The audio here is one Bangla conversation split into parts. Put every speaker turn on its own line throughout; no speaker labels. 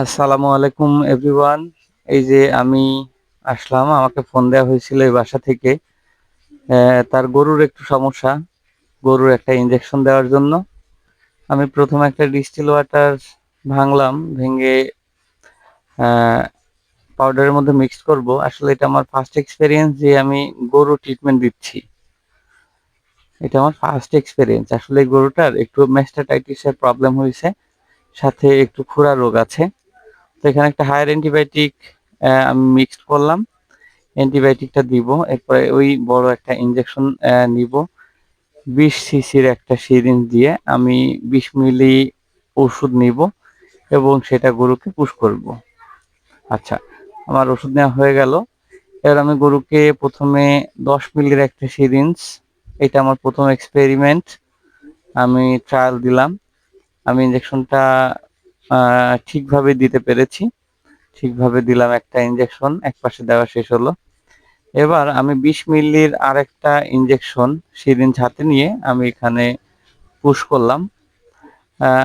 আসসালামু আলাইকুম এভরিওয়ান। এই যে আমি আসলাম, আমাকে ফোন দেওয়া হয়েছিল এই বাসা থেকে। তার গরুর একটু সমস্যা, গরুর একটা ইনজেকশন দেওয়ার জন্য। আমি প্রথমে একটা ডিস্টিল ওয়াটার ভাঙলাম, ভেঙে পাউডারের মধ্যে মিক্সড করব। আসলে এটা আমার ফার্স্ট এক্সপেরিয়েন্স যে আমি গরু ট্রিটমেন্ট দিচ্ছি। এটা আমার ফার্স্ট এক্সপেরিয়েন্স। আসলে এই গরুটার একটু ম্যাস্টাটাইটিসের প্রবলেম হয়েছে, সাথে একটু খুরা রোগ আছে। তো এখানে একটা হায়ার অ্যান্টিবায়োটিক আমি মিক্সড করলাম, অ্যান্টিবায়োটিকটা দিব, এরপরে ওই বড় একটা ইনজেকশন নিব। 20 সিসির একটা সিরিঞ্জ দিয়ে আমি 20 মিলি ওষুধ নিব এবং সেটা গরুকে পুশ করব। আচ্ছা, আমার ওষুধ নেওয়া হয়ে গেল। এবার আমি গরুকে প্রথমে 10 মিলির একটা সিরিঞ্জ, এটা আমার প্রথম এক্সপেরিমেন্ট, আমি ট্রায়াল দিলাম। আমি ইনজেকশনটা ঠিকভাবে দিতে পেরেছি, ঠিকভাবে দিলাম একটা ইনজেকশন, এক পাশে দেওয়া শেষ হলো। এবার আমি 20 মিলির আরেকটা ইনজেকশন সিরিঞ্জ হাতে নিয়ে আমি এখানে পুশ করলাম।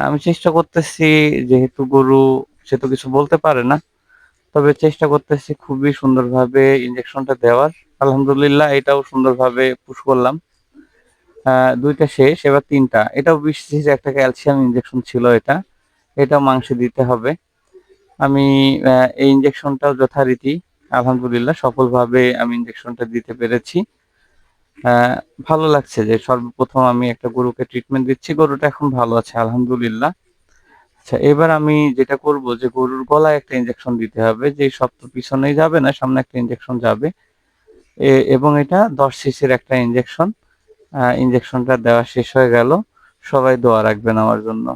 আমি চেষ্টা করতেছি, যেহেতু গরু সে তো কিছু বলতে পারে না, তবে চেষ্টা করতেছি খুবই সুন্দরভাবে ইনজেকশনটা দেওয়ার। আলহামদুলিল্লাহ এটাও সুন্দরভাবে পুশ করলাম। 2টা শেষ, এবার 3টা। এটাও 20 সিসির একটা ক্যালসিয়াম ইনজেকশন ছিল এটা, এটাও মাংসে দিতে হবে। আমি এই ইনজেকশনটাও যথারীতি আলহামদুলিল্লাহ সফলভাবে আমি ইনজেকশনটা দিতে পেরেছি। আহ, ভালো লাগছে যে সর্বপ্রথম আমি একটা গরুকে ট্রিটমেন্ট দিচ্ছি, গরুটা এখন ভালো আছে আলহামদুলিল্লাহ। আচ্ছা, এবার আমি যেটা করব যে গরুর গলায় একটা ইনজেকশন দিতে হবে, যে সব তো পিছনেই যাবে না, সামনে একটা ইনজেকশন যাবে। এবং এটা 10 সিসির একটা ইনজেকশন। ইনজেকশনটা দেওয়া শেষ হয়ে গেল। সবাই দোয়া রাখবেন আমার জন্য।